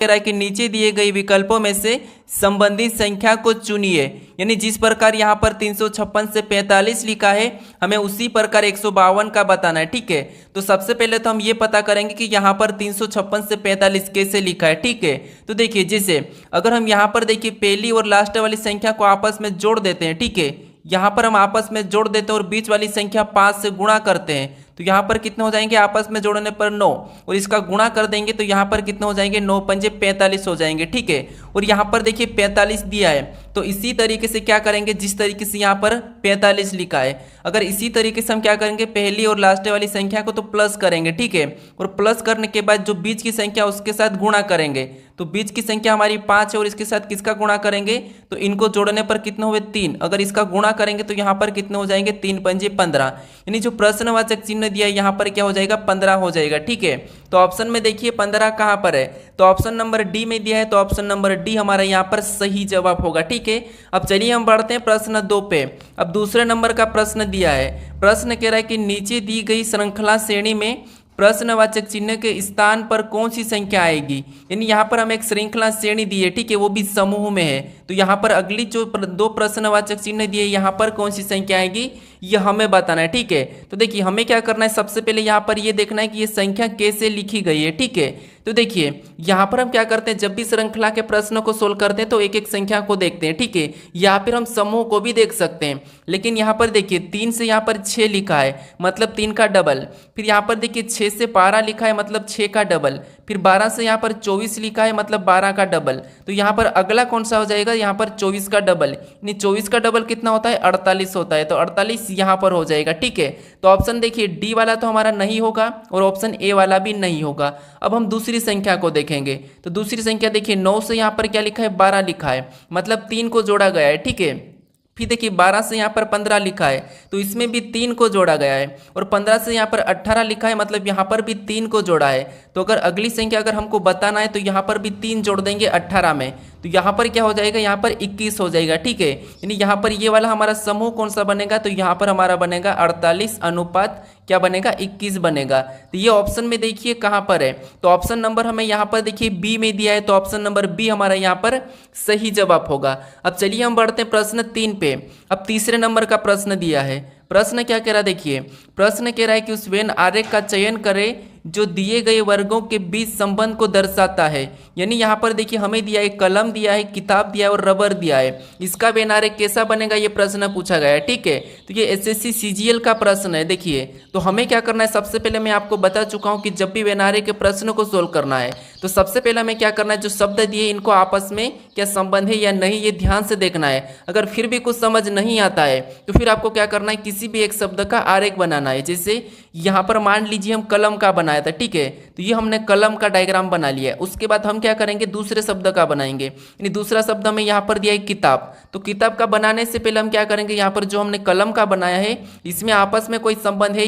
कह रहा है कि नीचे दिए गए विकल्पों में से संबंधित संख्या को चुनिए। यानी जिस प्रकार यहाँ पर 356 से 45 लिखा है, हमें उसी प्रकार 152 का बताना है। ठीक है, तो सबसे पहले तो हम ये पता करेंगे कि यहाँ पर 356 से 45 कैसे लिखा है। ठीक है, तो देखिए जैसे अगर हम यहाँ पर देखिए पहली और लास्ट वाली संख्या को आपस में जोड़ देते हैं। ठीक है, यहाँ पर हम आपस में जोड़ देते हैं और बीच वाली संख्या 5 से गुणा करते हैं, तो यहाँ पर कितने हो जाएंगे आपस में जोड़ने पर 9, और इसका गुणा कर देंगे तो यहाँ पर कितने हो जाएंगे 9 पंजे 45 हो जाएंगे। ठीक है, और यहाँ पर देखिए 45 दिया है, तो इसी तरीके से क्या करेंगे, जिस तरीके से यहाँ पर 45 लिखा है, अगर इसी तरीके से हम क्या करेंगे पहली और लास्ट वाली संख्या को तो प्लस करेंगे। ठीक है, और प्लस करने के बाद जो बीच की संख्या उसके साथ गुणा करेंगे, तो बीच की संख्या हमारी 5 है और इसके साथ किसका गुणा करेंगे, तो इनको जोड़ने पर कितने हुए 3, अगर इसका गुणा करेंगे तो यहाँ पर कितने हो जाएंगे 3 पंजे 15, यानी जो प्रश्नवाचक चिन्ह दिया है यहाँ पर क्या हो जाएगा 15 हो जाएगा। ठीक है, तो ऑप्शन में देखिए 15 कहाँ पर है, तो ऑप्शन नंबर डी में दिया है, तो ऑप्शन नंबर डी हमारा यहाँ पर सही जवाब होगा। ठीक है, अब चलिए हम बढ़ते हैं प्रश्न 2 पे। अब दूसरे नंबर का प्रश्न दिया है, प्रश्न कह रहा है कि नीचे दी गई श्रृंखला श्रेणी में प्रश्नवाचक चिन्ह के स्थान पर कौन सी संख्या आएगी। यानी यहाँ पर हमें एक श्रृंखला श्रेणी दी है, ठीक है, वो भी समूह में है, तो यहाँ पर अगली जो दो प्रश्नवाचक चिन्ह दिए यहाँ पर कौन सी संख्या आएगी ये हमें बताना है। ठीक है, तो देखिए हमें क्या करना है, सबसे पहले यहाँ पर ये देखना है कि ये संख्या कैसे लिखी गई है। ठीक है, तो देखिए यहाँ पर हम क्या करते हैं, जब भी श्रृंखला के प्रश्नों को सोल्व करते हैं तो एक एक संख्या को देखते हैं। ठीक है, यहाँ पर हम समूह को भी देख सकते हैं, लेकिन यहाँ पर देखिए 3 से यहाँ पर 6 लिखा है मतलब 3 का डबल, फिर यहाँ पर देखिए 6 से 12 लिखा है मतलब 6 का डबल, फिर 12 से यहाँ पर 24 लिखा है मतलब 12 का डबल, तो यहाँ पर अगला कौन सा हो जाएगा, यहाँ पर 24 का डबल, यानी 24 का डबल कितना होता है 48 होता है, तो 48 यहाँ पर हो जाएगा। ठीक है, तो ऑप्शन देखिए डी वाला तो हमारा नहीं होगा और ऑप्शन ए वाला भी नहीं होगा। अब हम दूसरी संख्या को देखेंगे, तो दूसरी संख्या देखिए 9 से यहाँ पर क्या लिखा है 12 लिखा है मतलब 3 को जोड़ा गया है। ठीक है, फिर देखिए 12 से यहाँ पर 15 लिखा है तो इसमें भी 3 को जोड़ा गया है, और 15 से यहाँ पर 18 लिखा है मतलब यहाँ पर भी 3 को जोड़ा है, तो अगर अगली संख्या अगर हमको बताना है तो यहाँ पर भी 3 जोड़ देंगे 18 में, तो यहाँ पर क्या हो जाएगा, यहाँ पर 21 हो जाएगा। ठीक है, यानी यहाँ पर ये वाला हमारा समूह कौन सा बनेगा, तो यहाँ पर हमारा बनेगा 48 अनुपात क्या बनेगा 21 बनेगा। तो ये ऑप्शन में देखिए कहाँ पर है, तो ऑप्शन नंबर हमें यहाँ पर देखिए बी में दिया है, तो ऑप्शन नंबर बी हमारा यहाँ पर सही जवाब होगा। अब चलिए हम बढ़ते हैं प्रश्न 3 पे। अब तीसरे नंबर का प्रश्न दिया है, प्रश्न क्या कह रहा है, देखिए प्रश्न कह रहा है कि उस वेन आरेख का चयन करें जो दिए गए वर्गों के बीच संबंध को दर्शाता है। यानी यहाँ पर देखिए हमें दिया है कलम दिया है, किताब दिया है और रबर दिया है, इसका वेन आरेख कैसा बनेगा ये प्रश्न पूछा गया है। ठीक है, तो ये एसएससी सीजीएल का प्रश्न है। देखिए तो हमें क्या करना है, सबसे पहले मैं आपको बता चुका हूँ कि जब भी वेन आरेख के प्रश्न को सोल्व करना है तो सबसे पहले हमें क्या करना है, जो शब्द दिए इनको आपस में क्या संबंध है या नहीं ये ध्यान से देखना है। अगर फिर भी कुछ समझ नहीं आता है तो फिर आपको क्या करना है, किसी भी एक शब्द का आरेख बनाना है। जैसे यहाँ पर मान लीजिए हम कलम का बनाया था, ठीक है, तो ये हमने कलम का डायग्राम बना लिया है। उसके बाद हम क्या करेंगे, दूसरे शब्द का बनाएंगे, यानी दूसरा शब्द हमें यहाँ पर दिया है किताब, तो किताब का बनाने से पहले हम क्या करेंगे, यहाँ पर जो हमने कलम का बनाया है इसमें आपस में कोई संबंध है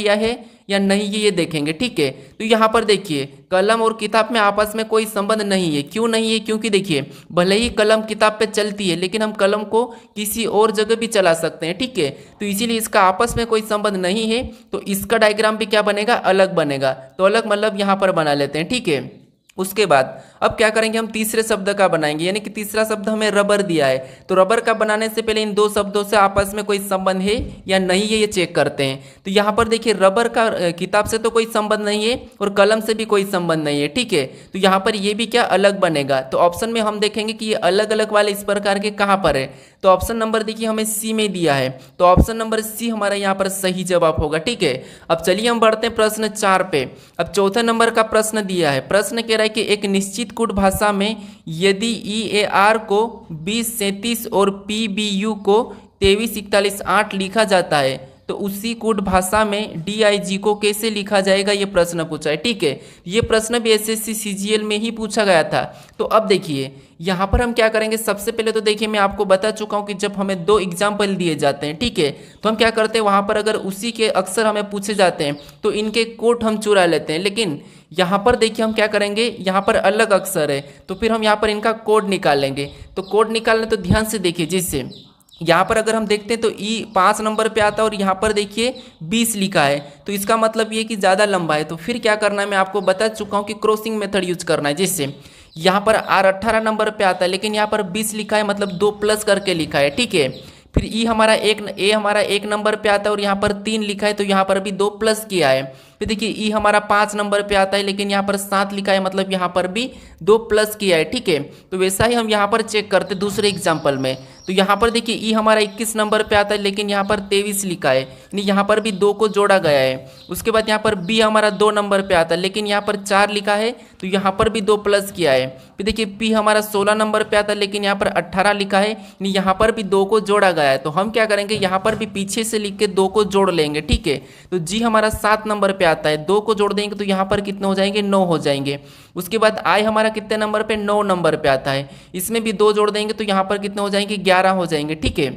या नहीं ये देखेंगे। ठीक है, तो यहाँ पर देखिए कलम और किताब में आपस में कोई संबंध नहीं है। क्यों नहीं है, क्योंकि देखिए भले ही कलम किताब पे चलती है लेकिन हम कलम को किसी और जगह भी चला सकते हैं। ठीक है, तो इसीलिए इसका आपस में कोई संबंध नहीं है, तो इसका डायग्राम भी क्या बनेगा, अलग बनेगा। तो अलग मतलब यहाँ पर बना लेते हैं। ठीक है, उसके बाद अब क्या करेंगे, हम तीसरे शब्द का बनाएंगे, यानी कि तीसरा शब्द हमें रबर दिया है, तो रबर का बनाने से पहले इन दो शब्दों से आपस में कोई संबंध है या नहीं है ये चेक करते हैं। तो यहाँ पर देखिए रबर का किताब से तो कोई संबंध नहीं है और कलम से भी कोई संबंध नहीं है। ठीक है, तो यहाँ पर ये भी क्या अलग बनेगा, तो ऑप्शन में हम देखेंगे कि ये अलग अलग वाले इस प्रकार के कहाँ पर है, तो ऑप्शन नंबर देखिए हमें सी में दिया है, तो ऑप्शन नंबर सी हमारा यहाँ पर सही जवाब होगा। ठीक है, अब चलिए हम बढ़ते हैं प्रश्न 4 पे। अब चौथे नंबर का प्रश्न दिया है, प्रश्न कह रहा है कि एक निश्चित कूट भाषा में यदि EAR को 20 37 और PBU को 23 41 8 लिखा जाता है तो उसी कूट भाषा में DIG को कैसे लिखा जाएगा ये प्रश्न पूछा है। ठीक है, ये प्रश्न भी SSC CGL में ही पूछा गया था। तो अब देखिए यहाँ पर हम क्या करेंगे, सबसे पहले तो देखिए मैं आपको बता चुका हूँ कि जब हमें 2 एग्जाम्पल दिए जाते हैं, ठीक है, तो हम क्या करते हैं वहाँ पर अगर उसी के अक्सर हमें पूछे जाते हैं तो इनके कोट हम चुरा लेते हैं। लेकिन यहाँ पर देखिए हम क्या करेंगे, यहाँ पर अलग अक्षर है तो फिर हम यहाँ पर इनका कोड निकाल लेंगे। तो कोड निकालने तो ध्यान से देखिए, जिससे यहाँ पर अगर हम देखते हैं तो ई 5 नंबर पे आता है और यहाँ पर देखिए 20 लिखा है, तो इसका मतलब ये कि ज़्यादा लंबा है। तो फिर क्या करना है, मैं आपको बता चुका हूँ कि क्रॉसिंग मेथड यूज करना है, जिससे यहाँ पर आर 18 नंबर पे आता है, लेकिन यहाँ पर 20 लिखा है, मतलब 2 प्लस करके लिखा है, ठीक है। फिर ए हमारा 1 नंबर पे आता है और यहाँ पर 3 लिखा है, तो यहाँ पर भी 2 प्लस किया है। फिर देखिए ई हमारा 5 नंबर पे आता है, लेकिन यहाँ पर 7 लिखा है, मतलब यहाँ पर भी 2 प्लस किया है, ठीक है। तो वैसा ही हम यहाँ पर चेक करते दूसरे एग्जाम्पल में। तो यहाँ पर देखिए ई हमारा 21 नंबर पे आता है, लेकिन यहाँ पर 23 लिखा है, यानी यहाँ पर भी 2 को जोड़ा गया है। उसके बाद यहाँ पर बी हमारा 2 नंबर पे आता है, लेकिन यहाँ पर 4 लिखा है, तो यहाँ पर भी 2 प्लस किया है। फिर देखिए पी हमारा 16 नंबर पे आता है, लेकिन यहाँ पर 18 लिखा है, यानी यहाँ पर भी 2 को जोड़ा गया है। तो हम क्या करेंगे, यहाँ पर भी पीछे से लिख के 2 को जोड़ लेंगे, ठीक है। तो जी हमारा 7 नंबर पे आता है, 2 को जोड़ देंगे तो यहाँ पर कितने हो जाएंगे, 9 हो जाएंगे। उसके बाद आई हमारा कितने नंबर पे, 9 नंबर पे आता है, इसमें भी 2 जोड़ देंगे तो यहाँ पर कितने हो जाएंगे, 11 हो जाएंगे, ठीक है।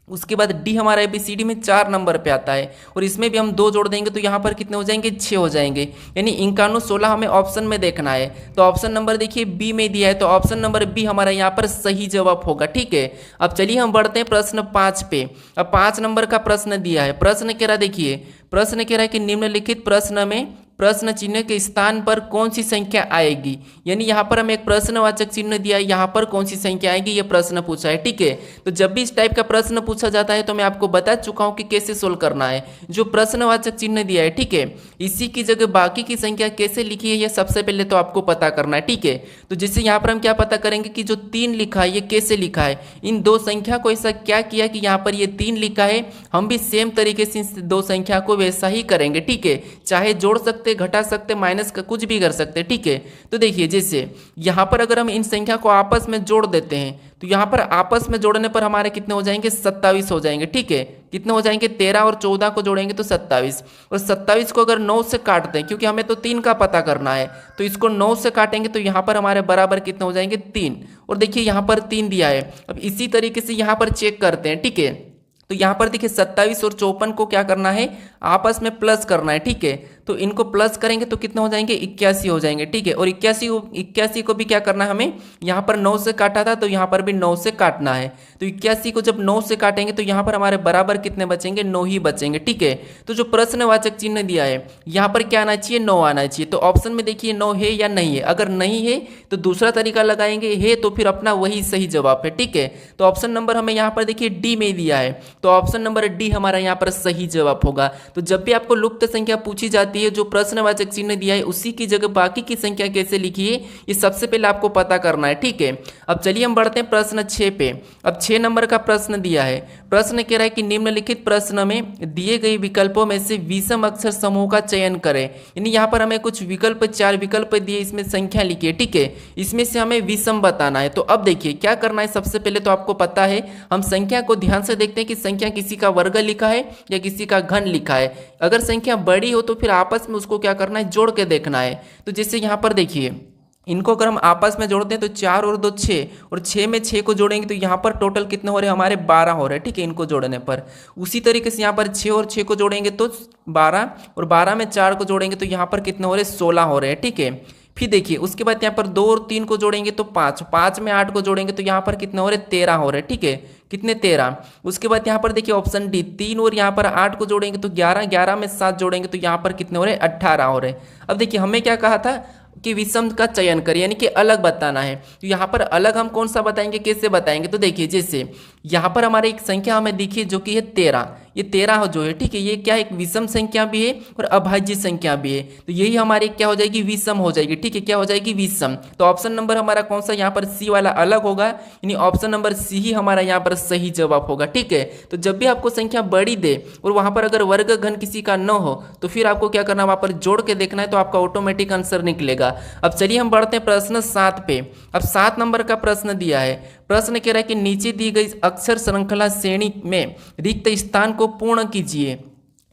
उसके बाद डी हमारा ABCD में 4 नंबर पे आता है और इसमें भी हम 2 जोड़ देंगे तो यहाँ पर कितने हो जाएंगे, 6 हो जाएंगे। यानी 51 16 हमें ऑप्शन में देखना है। तो ऑप्शन नंबर देखिए बी में दिया है, तो ऑप्शन नंबर बी हमारा यहाँ पर सही जवाब होगा, ठीक है। अब चलिए हम बढ़ते हैं प्रश्न 5 पे। अब 5 नंबर का प्रश्न दिया है। प्रश्न कह रहा है, देखिए प्रश्न कह रहा है कि निम्नलिखित प्रश्न में प्रश्न चिन्ह के स्थान पर कौन सी संख्या आएगी। यानी यहाँ पर हमें एक प्रश्नवाचक चिन्ह दिया है, यहाँ पर कौन सी संख्या आएगी ये प्रश्न पूछा है, ठीक है। तो जब भी इस टाइप का प्रश्न पूछा जाता है तो मैं आपको बता चुका हूँ कि कैसे सोल्व करना है। जो प्रश्नवाचक चिन्ह दिया है, ठीक है, इसी की जगह बाकी की संख्या कैसे लिखी है ये सबसे पहले तो आपको पता करना है, ठीक है। तो जैसे यहाँ पर हम क्या पता करेंगे कि जो 3 लिखा है ये कैसे लिखा है। इन 2 संख्या को ऐसा क्या किया कि यहाँ पर ये 3 लिखा है, हम भी सेम तरीके से इन 2 संख्या को वैसा ही करेंगे, ठीक है। चाहे जोड़ सकते, घटा सकते, माइनस का कुछ भी कर सकते, ठीक है। तो देखिए जैसे यहाँ पर अगर हम इन संख्या को आपस में जोड़ देते हैं तो यहाँ पर आपस में जोड़ने पर हमारे कितने हो जाएंगे, 27 हो जाएंगे, ठीक है। कितने हो जाएंगे, 13 और 14 को जोड़ेंगे तो 27। और 27 को अगर 9 से काटते हैं, क्योंकि हमें तो 3 का पता करना है, तो इसको 9 से काटेंगे तो यहाँ पर हमारे बराबर कितने हो जाएंगे, 3। और देखिए यहाँ पर 3 दिया है। अब इसी तरीके से यहाँ पर चेक करते हैं, ठीक है। तो यहाँ पर देखिए 27 और 54 को क्या करना है, आपस में प्लस करना है, ठीक है। तो इनको प्लस करेंगे तो कितने हो जाएंगे, 81 हो जाएंगे, ठीक है। और 81 को भी क्या करना है हमें, यहाँ पर 9 से काटा था तो यहाँ पर भी 9 से काटना है। तो 81 को जब 9 से काटेंगे तो यहाँ पर हमारे बराबर कितने बचेंगे, 9 ही बचेंगे, ठीक है। तो जो प्रश्नवाचक चिन्ह दिया है यहाँ पर क्या आना चाहिए, 9 आना चाहिए। तो ऑप्शन में देखिए 9 है या नहीं है। अगर नहीं है तो दूसरा तरीका लगाएंगे, है तो फिर अपना वही सही जवाब है, ठीक है। तो ऑप्शन नंबर हमें यहाँ पर देखिए डी में दिया है, तो ऑप्शन नंबर डी हमारा यहाँ पर सही जवाब होगा। तो जब भी आपको लुप्त संख्या पूछी जाती है, जो प्रश्नवाचक चिन्ह दिया है उसी की जगह बाकी की संख्या कैसे लिखिए ये सबसे पहले आपको पता करना है, ठीक है। अब चलिए हम बढ़ते हैं प्रश्न 6 पे। अब 6 नंबर का प्रश्न दिया है। प्रश्न कह रहा है कि निम्नलिखित प्रश्न में दिए गए विकल्पों में से विषम अक्षर समूह का चयन करें। यानी यहाँ पर हमें कुछ विकल्प, 4 विकल्प दिए, इसमें संख्या लिखिए, ठीक है। इसमें से हमें विषम बताना है। तो अब देखिए क्या करना है, सबसे पहले तो आपको पता है, हम संख्या को ध्यान से देखते हैं कि संख्या किसी का वर्ग लिखा है या किसी का घन लिखा है। अगर संख्या बड़ी हो तो फिर आपस में उसको क्या करना है, जोड़ के देखना है। तो जैसे यहाँ पर देखिए इनको अगर हम आपस में जोड़ते हैं तो 4 और 2 6, और 6 में 6 को जोड़ेंगे तो यहाँ पर टोटल कितने हो रहे हैं, हमारे 12 हो रहे हैं, ठीक है, इनको जोड़ने पर। उसी तरीके से यहाँ पर 6 और 6 को जोड़ेंगे तो 12, और 12 में 4 को जोड़ेंगे तो यहाँ पर कितने हो रहे हैं, 16 हो रहे हैं, ठीक है। फिर देखिए उसके बाद यहाँ पर 2 और 3 को जोड़ेंगे तो 5, 5 में 8 को जोड़ेंगे तो यहाँ पर कितने हो रहे, 13 हो रहे हैं, ठीक है। कितने, 13। उसके बाद यहाँ पर देखिए ऑप्शन डी, 3 और यहाँ पर 8 को जोड़ेंगे तो 11, 11 में 7 जोड़ेंगे तो यहाँ पर कितने हो रहे, 18 हो रहे। अब देखिए हमें क्या कहा था कि विषम का चयन करें, यानी कि अलग बताना है। तो यहाँ पर अलग हम कौन सा बताएंगे, कैसे बताएंगे, तो देखिए जैसे यहाँ पर हमारे एक संख्या हमें दिखी जो कि है 13, ये 13 जो है, ठीक है, ये क्या एक विषम संख्या भी है और अभाज्य संख्या भी है। तो यही हमारी क्या हो जाएगी, विषम हो जाएगी, ठीक है, क्या हो जाएगी, विषम। तो ऑप्शन नंबर हमारा कौन सा यहाँ पर सी वाला अलग होगा, यानी ऑप्शन नंबर सी ही हमारा यहाँ पर सही जवाब होगा, ठीक है। तो जब भी आपको संख्या बड़ी दे और वहाँ पर अगर वर्ग घन किसी का न हो तो फिर आपको क्या करना है, वहाँ पर जोड़ के देखना है, तो आपका ऑटोमेटिक आंसर निकलेगा। अब चलिए हम बढ़ते हैं प्रश्न 7 पे। अब 7 नंबर का प्रश्न दिया है। प्रश्न कह रहा है कि नीचे दी गई अक्षर श्रृंखला श्रेणी में रिक्त स्थान को पूर्ण कीजिए।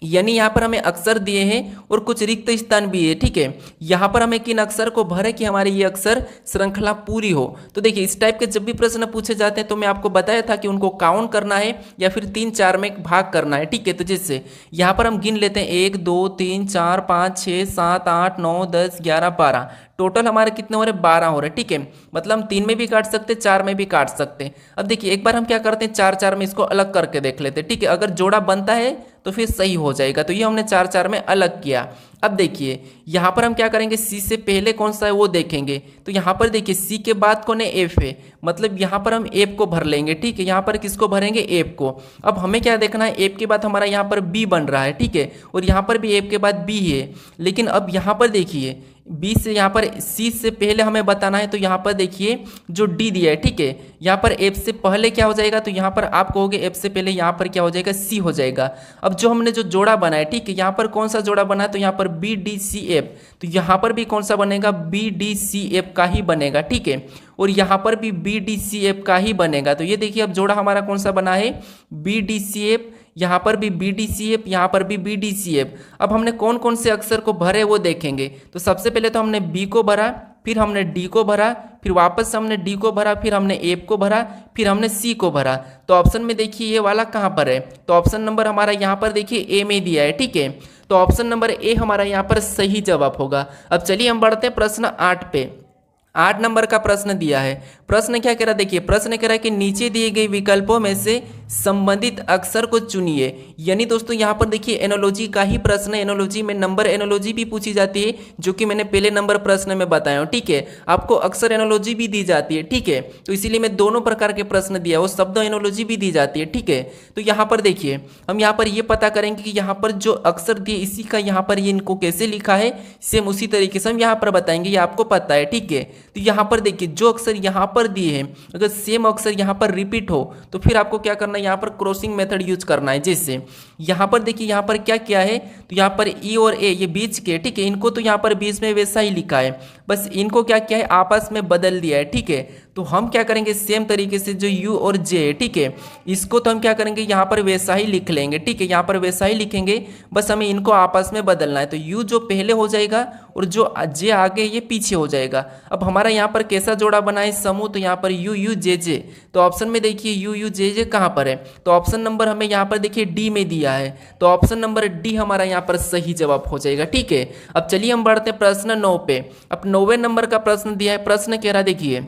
यानी यहाँ पर हमें अक्षर दिए हैं और कुछ रिक्त स्थान भी है, ठीक है। यहाँ पर हमें किन अक्षर को भरे कि हमारी ये अक्षर श्रृंखला पूरी हो। तो देखिए इस टाइप के जब भी प्रश्न पूछे जाते हैं तो मैं आपको बताया था कि उनको काउंट करना है या फिर 3 4 में भाग करना है, ठीक है। तो जैसे यहाँ पर हम गिन लेते हैं 1 2 3 4 5 6 7 8 9 10 11 12, टोटल हमारे कितने हो रहे, 12 हो रहे, ठीक है। मतलब हम 3 में भी काट सकते, 4 में भी काट सकते। अब देखिए एक बार हम क्या करते हैं, 4 4 में इसको अलग करके देख लेते हैं, ठीक है। अगर जोड़ा बनता है तो फिर सही हो जाएगा। तो ये हमने 4 4 में अलग किया। अब देखिए यहाँ पर हम क्या करेंगे, सी से पहले कौन सा है वो देखेंगे। तो यहाँ पर देखिए सी के बाद कौन है, एफ है, मतलब यहाँ पर हम एफ को भर लेंगे। ठीक है, यहाँ पर किसको भरेंगे, एफ को। अब हमें क्या देखना है, एफ के बाद हमारा यहाँ पर बी बन रहा है। ठीक है, और यहाँ पर भी एफ के बाद बी है। लेकिन अब यहाँ पर देखिए बी से यहाँ पर सी से पहले हमें बताना है, तो यहाँ पर देखिए जो डी दिया है। ठीक है, यहाँ पर एफ से पहले क्या हो जाएगा, तो यहाँ पर आप कहोगे एफ से पहले यहाँ पर क्या हो जाएगा, सी हो जाएगा। अब जो हमने जो जोड़ा बनाया, ठीक है, यहाँ पर कौन सा जोड़ा बना है, तो यहाँ पर बी डी सी एफ, तो यहाँ पर भी कौन सा बनेगा, बी डी सी एफ का ही बनेगा। ठीक है, और यहाँ पर भी बी डी सी एफ का ही बनेगा। तो ये देखिए अब जोड़ा हमारा कौन सा बना है, बी डी सी एफ, यहाँ पर भी बी डी सी एफ, यहाँ पर भी बी डी सी एफ। अब हमने कौन कौन से अक्षर को भरे वो देखेंगे। तो सबसे पहले तो हमने बी को भरा, फिर हमने डी को भरा, फिर वापस हमने डी को भरा, फिर हमने एफ को भरा, फिर हमने सी को भरा। तो ऑप्शन में देखिए ये वाला कहाँ पर है, तो ऑप्शन नंबर हमारा यहाँ पर देखिए ए में दिया है। ठीक है, तो ऑप्शन नंबर ए हमारा यहाँ पर सही जवाब होगा। अब चलिए हम बढ़ते हैं प्रश्न 8 पे। 8 नंबर का प्रश्न दिया है। प्रश्न क्या कह रहा है, देखिए प्रश्न कह रहा है कि नीचे दिए गए विकल्पों में से संबंधित अक्षर को चुनिए। यानी दोस्तों यहाँ पर देखिए एनोलॉजी का ही प्रश्न है। एनोलॉजी में नंबर एनोलॉजी भी पूछी जाती है, जो कि मैंने पहले नंबर प्रश्न में बताया हूँ। ठीक है, आपको अक्सर एनोलॉजी भी दी जाती है। ठीक है, तो इसीलिए मैं दोनों प्रकार के प्रश्न दिया, वो शब्द एनोलॉजी भी दी जाती है। ठीक है, तो यहाँ पर देखिए हम यहाँ पर ये पता करेंगे कि यहाँ पर जो अक्षर दिए इसी का यहाँ पर ये इनको कैसे लिखा है, सेम उसी तरीके से हम यहाँ पर बताएंगे, ये आपको पता है। ठीक है, तो यहाँ पर देखिए जो अक्षर यहाँ पर दिए हैं, अगर सेम अक्षर यहाँ पर रिपीट हो तो फिर आपको क्या करना है, यहाँ पर क्रॉसिंग मेथड यूज करना है। जैसे यहाँ पर देखिए यहाँ पर क्या किया है, तो यहाँ पर ई और ए ये बीच के, ठीक है, इनको तो यहाँ पर बीच में वैसा ही लिखा है, बस इनको क्या किया है, आपस में बदल दिया है। ठीक है, तो हम क्या करेंगे, सेम तरीके से जो यू और जे है, ठीक है, इसको तो हम क्या करेंगे, यहाँ पर वैसा ही लिख लेंगे। ठीक है, यहाँ पर वैसा ही लिखेंगे, बस हमें इनको आपस में बदलना है। तो यू जो पहले हो जाएगा और जो जे आगे ये पीछे हो जाएगा। अब हमारा यहाँ पर कैसा जोड़ा बना है समूह, तो यहाँ पर यू यू जे जे। तो ऑप्शन में देखिए यू यू जे जे कहाँ पर है, तो ऑप्शन नंबर हमें यहाँ पर देखिए डी में दिया है, तो ऑप्शन नंबर डी हमारा यहाँ पर सही जवाब हो जाएगा। ठीक है, अब चलिए हम बढ़ते हैं प्रश्न 9 पे। अब 9वें नंबर का प्रश्न दिया है। प्रश्न कह रहा है, देखिए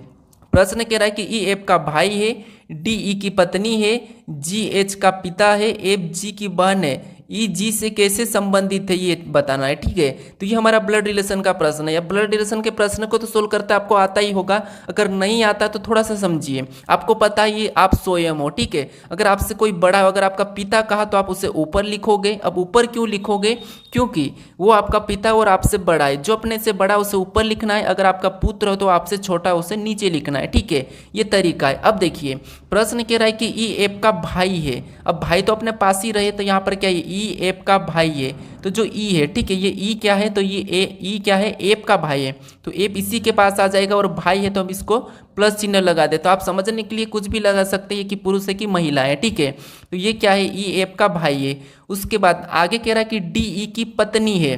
प्रश्न कह रहा है कि ई एफ का भाई है, डी ई की पत्नी है, जी एच का पिता है, एफ जी की बहन है, ई जी से कैसे संबंधित है ये बताना है। ठीक है, तो ये हमारा ब्लड रिलेशन का प्रश्न है। या ब्लड रिलेशन के प्रश्न को तो सोल्व करते आपको आता ही होगा, अगर नहीं आता तो थोड़ा सा समझिए। आपको पता है ये आप स्वयं हो। ठीक है, अगर आपसे कोई बड़ा हो, अगर आपका पिता कहा तो आप उसे ऊपर लिखोगे। अब ऊपर क्यों लिखोगे, क्योंकि वो आपका पिता और आपसे बड़ा है, जो अपने से बड़ा उसे ऊपर लिखना है, अगर आपका पुत्र हो तो आपसे छोटा उसे नीचे लिखना है। ठीक है, ये तरीका है। अब देखिए प्रश्न कह रहा है कि ई एफ का भाई है। अब भाई तो अपने पास ही रहे, तो यहाँ पर क्या है, ई एफ का भाई है, तो जो ई है, ठीक है, ये ई क्या है, तो ये ई क्या है, एफ का भाई है, तो एफ इसी के पास आ जाएगा, और भाई है तो हम इसको प्लस चिन्ह लगा दे। तो आप समझने के लिए कुछ भी लगा सकते हैं कि पुरुष है कि महिला है। ठीक है, तो ये क्या है, ई एफ का भाई है। उसके बाद आगे कह रहा है कि डी ई की पत्नी है।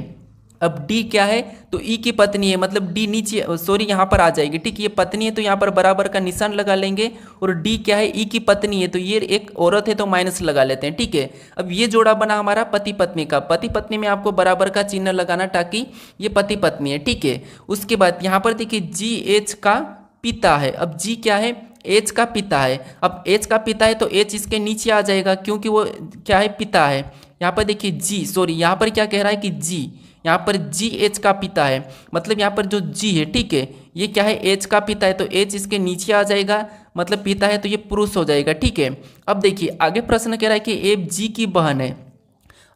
अब डी क्या है, तो ई की पत्नी है, मतलब डी नीचे, सॉरी यहाँ पर आ जाएगी। ठीक है, ये पत्नी है तो यहाँ पर बराबर का निशान लगा लेंगे, और डी क्या है, ई की पत्नी है, तो ये एक औरत है तो माइनस लगा लेते हैं। ठीक है, अब ये जोड़ा बना हमारा पति पत्नी का। पति पत्नी में आपको बराबर का चिन्ह लगाना ताकि ये पति पत्नी है। ठीक है, उसके बाद यहाँ पर देखिए जी एच का पिता है। अब जी क्या है, एच का पिता है। अब एच का पिता है तो एच इसके नीचे आ जाएगा, क्योंकि वो क्या है, पिता है। यहाँ पर देखिए जी, सॉरी यहाँ पर क्या कह रहा है कि जी, यहाँ पर जी एच का पिता है, मतलब यहाँ पर जो जी है, ठीक है, ये क्या है, एच का पिता है, तो एच इसके नीचे आ जाएगा, मतलब पिता है तो ये पुरुष हो जाएगा। ठीक है, अब देखिए आगे प्रश्न कह रहा है कि एफ जी की बहन है।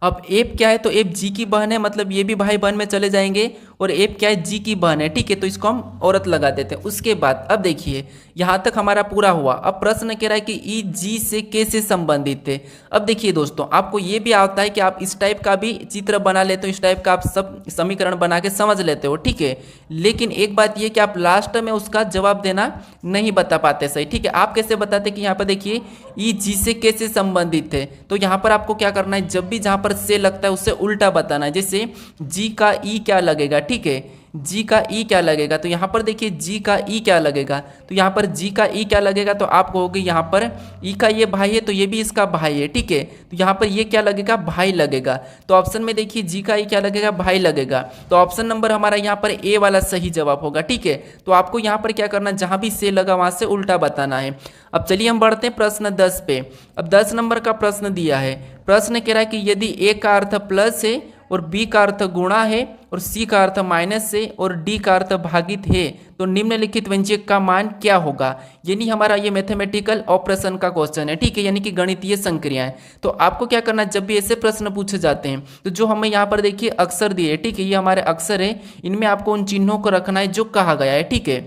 अब एफ क्या है, तो एफ जी की बहन है, मतलब ये भी भाई बहन में चले जाएंगे, और एफ क्या है, जी की बहन है। ठीक है, तो इसको हम औरत लगा देते हैं। उसके बाद अब देखिए यहाँ तक हमारा पूरा हुआ। अब प्रश्न कह रहा है कि ई जी से कैसे संबंधित है। अब देखिए दोस्तों, आपको ये भी आता है कि आप इस टाइप का भी चित्र बना लेते हो, इस टाइप का आप सब समीकरण बना के समझ लेते हो। ठीक है, लेकिन एक बात ये कि आप लास्ट में उसका जवाब देना नहीं बता पाते सही। ठीक है, आप कैसे बताते कि यहाँ पर देखिए ई जी से कैसे संबंधित है, तो यहाँ पर आपको क्या करना है, जब भी जहाँ पर से लगता है उससे उल्टा बताना है। जैसे जी का ई क्या लगेगा, ठीक है, जी का ई क्या लगेगा, तो यहाँ पर देखिए जी का ई क्या लगेगा, तो यहाँ पर जी का ई क्या लगेगा, तो आप कहोगे यहाँ पर ई का ये भाई है तो ये भी इसका भाई है, ठीक है। तो यहाँ पर ये क्या लगेगा, भाई लगेगा। तो ऑप्शन में देखिए जी का ई क्या लगेगा, भाई लगेगा। तो ऑप्शन नंबर हमारा यहाँ पर ए वाला सही जवाब होगा, ठीक है। तो आपको यहाँ पर क्या करना, जहाँ भी से लगा वहाँ से उल्टा बताना है। अब चलिए हम बढ़ते हैं प्रश्न 10 पे। अब 10 नंबर का प्रश्न दिया है। प्रश्न कह रहा है कि यदि ए का अर्थ प्लस है और बी का अर्थ गुणा है और सी का अर्थ माइनस है और डी का अर्थ भागित है तो निम्नलिखित व्यंजक का मान क्या होगा। यानी हमारा ये मैथमेटिकल ऑपरेशन का क्वेश्चन है, ठीक है, यानी कि गणितीय संक्रियाएं। तो आपको क्या करना है, जब भी ऐसे प्रश्न पूछे जाते हैं तो जो हमें यहाँ पर देखिए अक्षर दिए, ठीक है, ये हमारे अक्षर है, इनमें आपको उन चिन्हों को रखना है जो कहा गया है, ठीक है।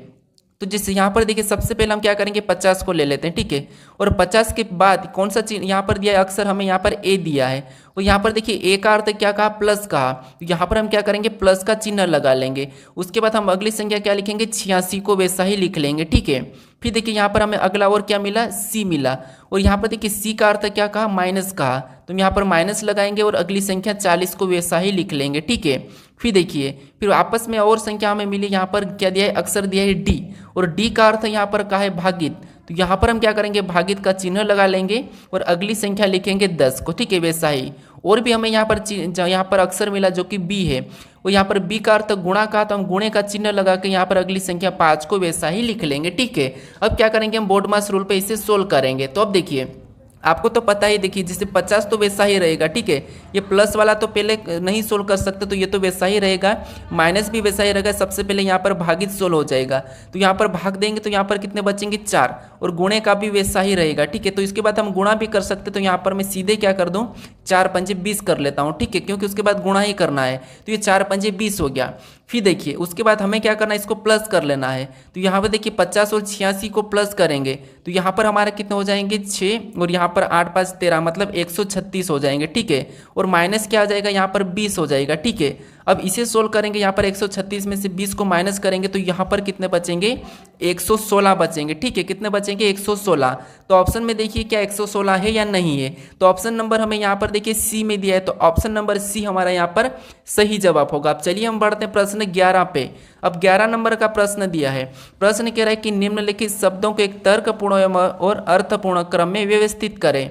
तो जैसे यहाँ पर देखिए सबसे पहले हम क्या करेंगे, 50 को ले लेते हैं, ठीक है। और 50 के बाद कौन सा चिन्ह यहाँ पर दिया है, अक्षर हमें यहाँ पर ए दिया है। और यहाँ पर देखिए ए का अर्थ क्या कहा, प्लस कहा, तो यहाँ पर हम क्या करेंगे, प्लस का चिन्ह लगा लेंगे। उसके बाद हम अगली संख्या क्या लिखेंगे, 86 को वैसा ही लिख लेंगे, ठीक है। फिर देखिए यहाँ पर हमें अगला और क्या मिला, सी मिला। और यहाँ पर देखिए सी का अर्थ क्या कहा, माइनस कहा, तो हम यहाँ पर माइनस लगाएंगे और अगली संख्या 40 को वैसा ही लिख लेंगे, ठीक है। फिर देखिए फिर आपस में और संख्या हमें मिली, यहाँ पर क्या दिया है, अक्षर दिया है डी, और डी का अर्थ यहाँ पर कहा है भागित, तो यहाँ पर हम क्या करेंगे, भागित का चिन्ह लगा लेंगे और अगली संख्या लिखेंगे 10 को, ठीक है, वैसा ही। और भी हमें यहाँ पर अक्षर मिला जो कि बी है, और यहाँ पर बी का अर्थ गुणा का, तो हम गुणे का चिन्ह लगा के यहाँ पर अगली संख्या 5 को वैसा ही लिख लेंगे, ठीक है। अब क्या करेंगे, हम बोर्ड मास रूल पे इसे सोल्व करेंगे। तो अब देखिए आपको तो पता ही, देखिए जैसे 50 तो वैसा ही रहेगा, ठीक है। ये प्लस वाला तो पहले नहीं सोल्व कर सकते, तो ये तो वैसा ही रहेगा, माइनस भी वैसा ही रहेगा। सबसे पहले यहाँ पर भागित सोल्व हो जाएगा, तो यहाँ पर भाग देंगे तो यहाँ पर कितने बचेंगे, 4, और गुणे का भी वैसा ही रहेगा, ठीक है। तो इसके बाद हम गुणा भी कर सकते, तो यहाँ पर मैं सीधे क्या कर दूँ, 4 पंजे 20 कर लेता हूँ, ठीक है, क्योंकि उसके बाद गुणा ही करना है, तो ये 4 पंजे 20 हो गया। फिर देखिए उसके बाद हमें क्या करना है, इसको प्लस कर लेना है। तो यहाँ पर देखिए 50 और 86 को प्लस करेंगे तो यहाँ पर हमारे कितने हो जाएंगे, 6, और यहाँ पर 8 5 13, मतलब 136 हो जाएंगे, ठीक है। और माइनस क्या आ जाएगा, यहाँ पर 20 हो जाएगा, ठीक है। अब इसे सोल्व करेंगे, यहाँ पर 136 में से 20 को माइनस करेंगे तो यहाँ पर कितने बचेंगे, 116 बचेंगे, ठीक है। कितने बचेंगे, 116। तो ऑप्शन में देखिए क्या 116 है या नहीं है, तो ऑप्शन नंबर हमें यहाँ पर देखिए सी में दिया है, तो ऑप्शन नंबर सी हमारा यहाँ पर सही जवाब होगा। अब चलिए हम बढ़ते हैं प्रश्न 11 पे। अब 11 नंबर का प्रश्न दिया है। प्रश्न कह रहा है कि निम्नलिखित शब्दों को एक तर्कपूर्ण और अर्थपूर्ण क्रम में व्यवस्थित करें।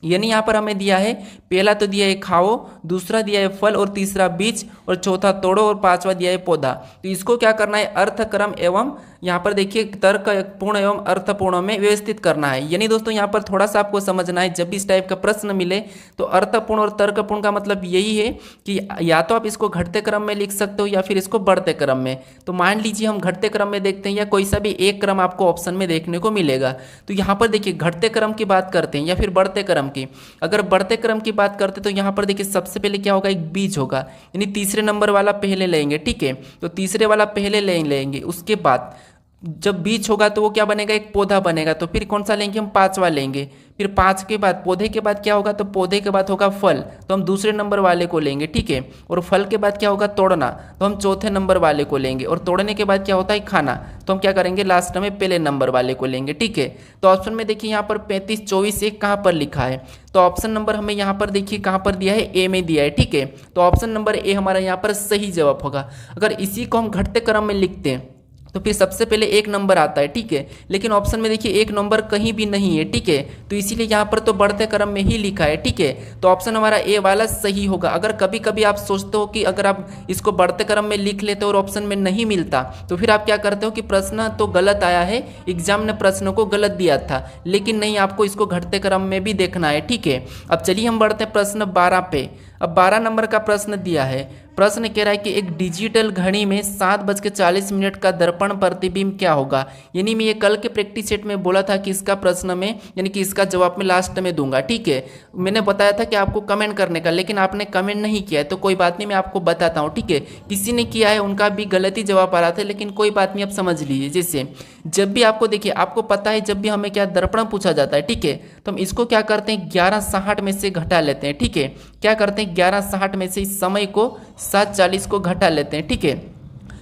यानी यहाँ पर हमें दिया है, पहला तो दिया है खाओ, दूसरा दिया है फल, और तीसरा बीज, और चौथा तोड़ो, और पांचवा दिया है पौधा। तो इसको क्या करना है, अर्थक्रम एवं यहाँ पर देखिए तर्कपूर्ण एवं अर्थपूर्ण में व्यवस्थित करना है। यानी दोस्तों यहाँ पर थोड़ा सा आपको समझना है, जब भी इस टाइप का प्रश्न मिले तो अर्थपूर्ण और तर्कपूर्ण का मतलब यही है कि या तो आप इसको घटते क्रम में लिख सकते हो या फिर इसको बढ़ते क्रम में। तो मान लीजिए हम घटते क्रम में देखते हैं, या कोई सा भी एक क्रम आपको ऑप्शन में देखने को मिलेगा। तो यहाँ पर देखिए घटते क्रम की बात करते हैं या फिर बढ़ते क्रम की। अगर बढ़ते क्रम की बात करते तो यहाँ पर देखिए सबसे पहले क्या होगा, एक बीज होगा, यानी तीसरे नंबर वाला पहले लेंगे, ठीक है। तो तीसरे वाला पहले लेंगे, उसके बाद जब बीज होगा तो वो क्या बनेगा, एक पौधा बनेगा। तो फिर कौन सा लेंगे, हम पांचवा लेंगे। फिर 5 के बाद पौधे के बाद क्या होगा, तो पौधे के बाद होगा फल, तो हम दूसरे नंबर वाले को लेंगे, ठीक है। और फल के बाद क्या होगा, तोड़ना, तो हम चौथे नंबर वाले को लेंगे। और तोड़ने के बाद क्या होता है, खाना, तो हम क्या करेंगे, लास्ट में पहले नंबर वाले को लेंगे, ठीक है। तो ऑप्शन में देखिए यहाँ पर 35 24 1 कहाँ पर लिखा है, तो ऑप्शन नंबर हमें यहाँ पर देखिए कहाँ पर दिया है, ए में दिया है, ठीक है। तो ऑप्शन नंबर ए हमारा यहाँ पर सही जवाब होगा। अगर इसी को हम घटते क्रम में लिखते हैं तो फिर सबसे पहले एक नंबर आता है, ठीक है। लेकिन ऑप्शन में देखिए एक नंबर कहीं भी नहीं है, ठीक है। तो इसीलिए यहाँ पर तो बढ़ते क्रम में ही लिखा है, ठीक है। तो ऑप्शन हमारा ए वाला सही होगा। अगर कभी कभी आप सोचते हो कि अगर आप इसको बढ़ते क्रम में लिख लेते हो और ऑप्शन में नहीं मिलता, तो फिर आप क्या करते हो कि प्रश्न तो गलत आया है, एग्जाम ने प्रश्नों को गलत दिया था, लेकिन नहीं, आपको इसको घटते क्रम में भी देखना है, ठीक है। अब चलिए हम बढ़ते हैं प्रश्न 12 पे। अब 12 नंबर का प्रश्न दिया है। प्रश्न कह रहा है कि एक डिजिटल घड़ी में 7:40 का दर्पण प्रतिबिंब क्या होगा। यानी मैं ये कल के प्रैक्टिस सेट में बोला था कि इसका प्रश्न में, यानी कि इसका जवाब मैं लास्ट में दूंगा, ठीक है। मैंने बताया था कि आपको कमेंट करने का, लेकिन आपने कमेंट नहीं किया है, तो कोई बात नहीं, मैं आपको बताता हूँ, ठीक है। किसी ने किया है, उनका भी गलत ही जवाब आ रहा था, लेकिन कोई बात नहीं, आप समझ लीजिए। जैसे जब भी आपको देखिए, आपको पता है जब भी हमें क्या दर्पण पूछा जाता है, ठीक है, तो हम इसको क्या करते हैं, 1160 में से घटा लेते हैं, ठीक है। क्या करते हैं, 1160 में से इस समय को 740 को घटा लेते हैं, ठीक है।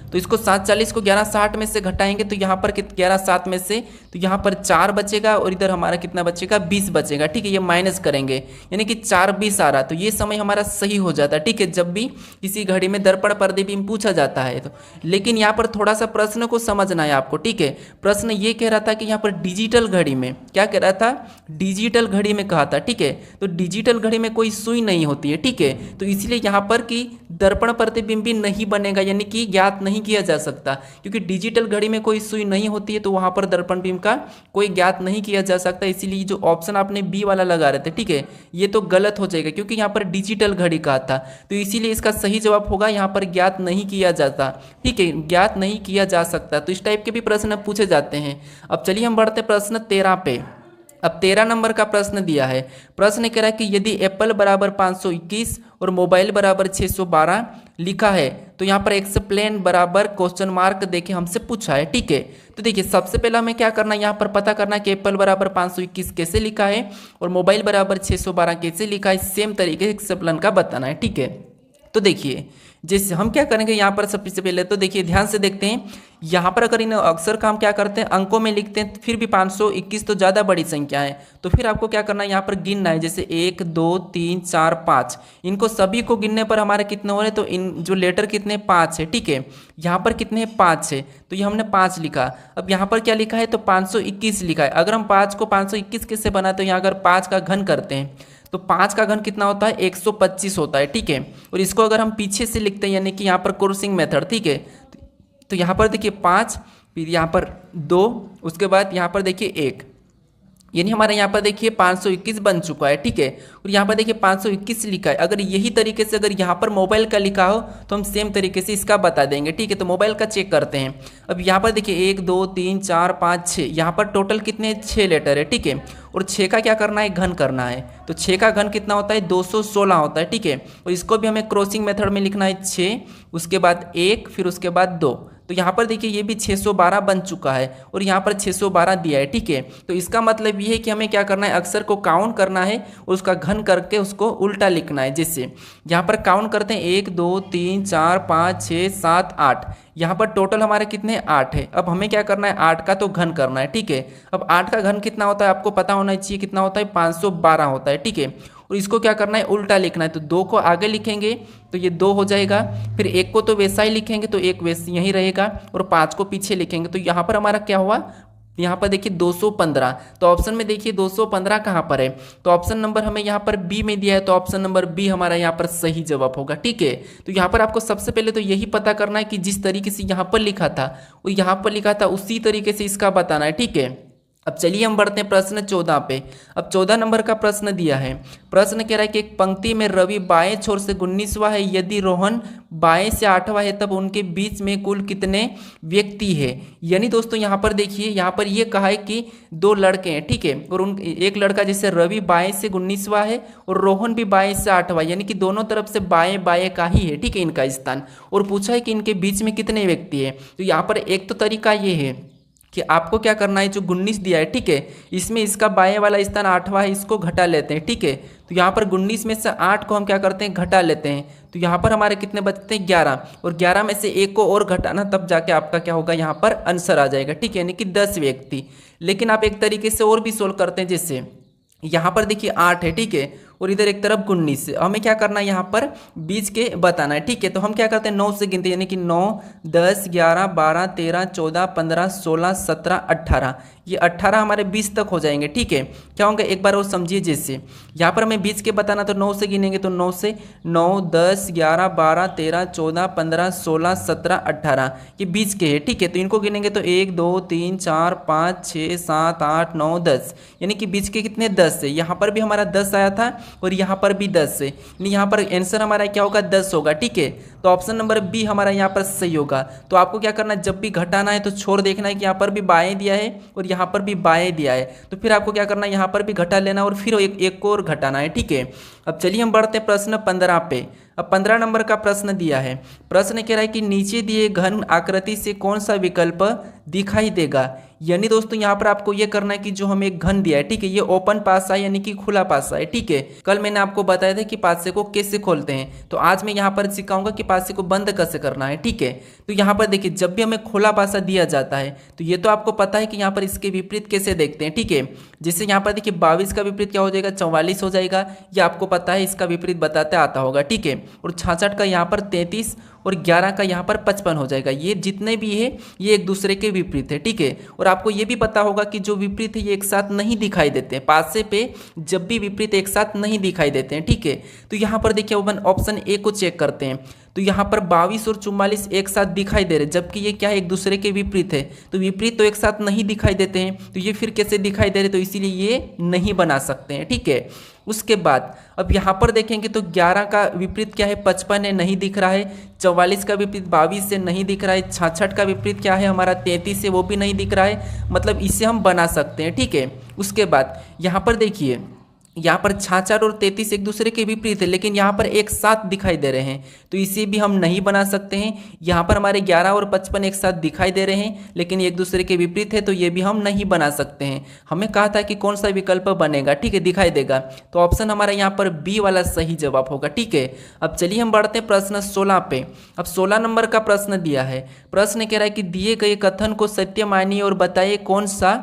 तो इसको 740 को 1160 में से घटाएंगे तो यहाँ पर 11/7 में से, तो यहाँ पर 4 बचेगा और इधर हमारा कितना बचेगा 20 बचेगा, ठीक है। ये माइनस करेंगे यानी कि 4/20 आ रहा, तो ये समय हमारा सही हो जाता है, ठीक है, जब भी किसी घड़ी में दर्पण प्रतिबिंब पूछा जाता है तो। लेकिन यहाँ पर थोड़ा सा प्रश्न को समझना है आपको, ठीक है। प्रश्न ये कह रहा था कि यहाँ पर डिजिटल घड़ी में, क्या कह रहा था, डिजिटल घड़ी में कहा था, ठीक है। तो डिजिटल घड़ी में कोई सुई नहीं होती है, ठीक है, तो इसलिए यहाँ पर कि दर्पण प्रतिबिंबी नहीं बनेगा, यानी कि ज्ञात नहीं किया जा सकता, क्योंकि डिजिटल घड़ी में कोई सुई नहीं होती है तो वहां पर दर्पण बिंब का कोई ज्ञात नहीं किया जा सकता। इसीलिए जो ऑप्शन आपने बी वाला लगा रहे थे, ठीक है, ये तो गलत हो जाएगा क्योंकि यहाँ पर डिजिटल घड़ी कहा था, तो इसीलिए इसका सही जवाब होगा यहाँ पर ज्ञात नहीं किया जाता, ठीक है, ज्ञात नहीं किया जा सकता। तो इस टाइप के भी प्रश्न पूछे जाते हैं। अब चलिए हम बढ़ते प्रश्न 13 पे। अब 13 नंबर का प्रश्न दिया है। प्रश्न कह रहा है कि यदि एप्पल बराबर 521 और मोबाइल बराबर 612 लिखा है तो यहाँ पर एक्सप्लेन बराबर क्वेश्चन मार्क देके हमसे पूछा है, ठीक है। तो देखिए सबसे पहला हमें क्या करना है, यहाँ पर पता करना है कि एप्पल बराबर 521 कैसे लिखा है और मोबाइल बराबर 612 कैसे लिखा है, सेम तरीके से एक्सप्लेन का बताना है, ठीक है। तो देखिए जैसे हम क्या करेंगे यहाँ पर सबसे पहले, तो देखिए ध्यान से देखते हैं, यहाँ पर अगर इन अक्षर का हम क्या करते हैं अंकों में लिखते हैं, फिर भी 521 तो ज़्यादा बड़ी संख्या है, तो फिर आपको क्या करना है यहाँ पर गिनना है, जैसे 1 2 3 4 5, इनको सभी को गिनने पर हमारे कितने हो रहे हैं, तो इन जो लेटर कितने 5 है, ठीक है। यहाँ पर कितने 5 है, तो ये हमने 5 लिखा। अब यहाँ पर क्या लिखा है, तो 521 लिखा है। अगर हम 5 को 521 कैसे बनाए, तो यहाँ अगर 5 का घन करते हैं तो 5 का घन कितना होता है 125 होता है, ठीक है। और इसको अगर हम पीछे से लिखते हैं यानी कि यहाँ पर क्रॉसिंग मेथड, ठीक है, तो यहाँ पर देखिए 5, फिर यहाँ पर 2, उसके बाद यहाँ पर देखिए 1, यानी हमारे यहाँ पर देखिए 521 बन चुका है, ठीक है। और यहाँ पर देखिए 521 लिखा है। अगर यही तरीके से अगर यहाँ पर मोबाइल का लिखा हो तो हम सेम तरीके से इसका बता देंगे, ठीक है। तो मोबाइल का चेक करते हैं। अब यहाँ पर देखिए 1 2 3 4 5 6, यहाँ पर टोटल कितने 6 लेटर है, ठीक है। और 6 का क्या करना है घन करना है, तो 6 का घन कितना होता है 216 होता है, ठीक है। और इसको भी हमें क्रॉसिंग मेथड में लिखना है 6, उसके बाद 1, फिर उसके बाद 2, तो यहाँ पर देखिए ये भी 612 बन चुका है और यहाँ पर 612 दिया है, ठीक है। तो इसका मतलब ये है कि हमें क्या करना है अक्षर को काउंट करना है और उसका घन करके उसको उल्टा लिखना है। जैसे यहाँ पर काउंट करते हैं 1 2 3 4 5 6 7 8, यहाँ पर टोटल हमारे कितने 8 है। अब हमें क्या करना है 8 का तो घन करना है, ठीक है। अब 8 का घन कितना होता है आपको पता होना चाहिए, कितना होता है 512 होता है, ठीक है। और इसको क्या करना है उल्टा लिखना है, तो 2 को आगे लिखेंगे तो ये 2 हो जाएगा, फिर 1 को तो वैसा ही लिखेंगे तो 1 वैसे यही रहेगा और 5 को पीछे लिखेंगे, तो यहाँ पर हमारा क्या हुआ, यहाँ पर देखिए 215। तो ऑप्शन में देखिए 215 कहाँ पर है, तो ऑप्शन नंबर हमें यहाँ पर बी में दिया है, तो ऑप्शन नंबर बी हमारा यहाँ पर सही जवाब होगा, ठीक है। तो यहाँ पर आपको सबसे पहले तो यही पता करना है कि जिस तरीके से यहाँ पर लिखा था वो यहाँ पर लिखा था उसी तरीके से इसका बताना है, ठीक है। अब चलिए हम बढ़ते हैं प्रश्न 14 पे। अब 14 नंबर का प्रश्न दिया है। प्रश्न कह रहा है कि एक पंक्ति में रवि बाएं छोर से 19वां है, यदि रोहन बाएं से 8वां है तब उनके बीच में कुल कितने व्यक्ति है। यानी दोस्तों यहाँ पर देखिए, यहाँ पर ये कहा है कि 2 लड़के हैं, ठीक है, और उन एक लड़का जैसे रवि बाएं से 19वां है और रोहन भी बाएं से 8वां, यानी कि दोनों तरफ से बाएं बाएं का ही है, ठीक है, इनका स्थान। और पूछा है कि इनके बीच में कितने व्यक्ति है। तो यहाँ पर एक तो तरीका ये है कि आपको क्या करना है, जो 19 दिया है, ठीक है, इसमें इसका बाएं वाला स्थान 8वां है, इसको घटा लेते हैं, ठीक है। तो यहाँ पर 19 में से 8 को हम क्या करते हैं घटा लेते हैं, तो यहाँ पर हमारे कितने बचते हैं 11, और 11 में से 1 को और घटाना तब जाके आपका क्या होगा यहाँ पर आंसर आ जाएगा, ठीक है, यानी कि 10 व्यक्ति। लेकिन आप एक तरीके से और भी सोल्व करते हैं, जैसे यहाँ पर देखिए 8 है, ठीक है, और इधर एक तरफ 19 है। हमें क्या करना है यहाँ पर बीच के बताना है, ठीक है। तो हम क्या करते हैं 9 से गिनते हैं, यानी कि 9 10 11 12 13 14 15 16 17 18, ये 18 हमारे 20 तक हो जाएंगे, ठीक है। क्या होंगे एक बार और समझिए, जैसे यहाँ पर हमें बीच के बताना, तो 9 से गिनेंगे तो 9 से 9 10 11 12 13 14 15 16 17 18, ये बीच के है, ठीक है। तो इनको गिनेंगे तो 1 2 3 4 5 6 7 8 9 10, यानी कि बीच के कितने 10 है। यहाँ पर भी हमारा 10 आया था और यहाँ पर भी 10 है, यानी यहाँ पर आंसर हमारा क्या होगा 10 होगा, ठीक है। तो ऑप्शन नंबर बी हमारा यहाँ पर सही होगा। तो आपको क्या करना है, जब भी घटाना है तो छोड़ देखना है कि यहाँ पर भी बाएं दिया है और यहाँ पर भी बाएं दिया है, तो फिर आपको क्या करना है यहाँ पर भी घटा लेना और फिर एक को और घटाना है, ठीक है। अब चलिए हम बढ़ते हैं प्रश्न 15 पे। अब 15 नंबर का प्रश्न दिया है। प्रश्न कह रहा है कि नीचे दिए घन आकृति से कौन सा विकल्प दिखाई देगा। यानी दोस्तों यहाँ पर आपको ये करना है कि जो हमें एक घन दिया है, ठीक है, ये ओपन पासा है यानी कि खुला पासा है, ठीक है। कल मैंने आपको बताया था कि पासे को कैसे खोलते हैं, तो आज मैं यहाँ पर सिखाऊंगा कि पासे को बंद कैसे करना है, ठीक है। तो यहाँ पर देखिए, जब भी हमें खुला पासा दिया जाता है तो ये तो आपको पता है कि यहाँ पर इसके विपरीत कैसे देखते हैं, ठीक है। जैसे यहाँ पर देखिए 22 का विपरीत क्या हो जाएगा, 44 हो जाएगा, ये आपको पता है, इसका विपरीत बताते आता होगा, ठीक है। और 66 का यहाँ पर 33 और 11 का यहाँ पर 55 हो जाएगा। ये जितने भी है ये एक दूसरे के विपरीत है, ठीक है। और आपको ये भी पता होगा कि जो विपरीत है ये एक साथ नहीं दिखाई देते हैं, पासे पे जब भी विपरीत एक साथ नहीं दिखाई देते हैं, ठीक है। तो यहाँ पर देखिए अपन ऑप्शन ए को चेक करते हैं, तो यहाँ पर 22 और 44 एक साथ दिखाई दे रहे, जबकि ये क्या है, एक दूसरे के विपरीत है। तो विपरीत तो एक साथ नहीं दिखाई देते हैं, तो ये फिर कैसे दिखाई दे रहे, तो इसीलिए ये नहीं बना सकते हैं, ठीक है। उसके बाद अब यहाँ पर देखेंगे तो 11 का विपरीत क्या है, 55 है, नहीं दिख रहा है। 44 का विपरीत 22 से नहीं दिख रहा है। 66 का विपरीत क्या है हमारा, 33 से, वो भी नहीं दिख रहा है, मतलब इसे हम बना सकते हैं, ठीक है। उसके बाद यहाँ पर देखिए, यहाँ पर 66 और 33 एक दूसरे के विपरीत है, लेकिन यहाँ पर एक साथ दिखाई दे रहे हैं, तो इसे भी हम नहीं बना सकते हैं। यहाँ पर हमारे 11 और 55 एक साथ दिखाई दे रहे हैं, लेकिन एक दूसरे के विपरीत है, तो ये भी हम नहीं बना सकते हैं। हमें कहा था कि कौन सा विकल्प बनेगा, ठीक है, दिखाई देगा, तो ऑप्शन हमारा यहाँ पर बी वाला सही जवाब होगा, ठीक है। अब चलिए हम बढ़ते हैं प्रश्न 16 पे। अब 16 नंबर का प्रश्न दिया है। प्रश्न कह रहा है कि दिए गए कथन को सत्य मानिए और बताइए कौन सा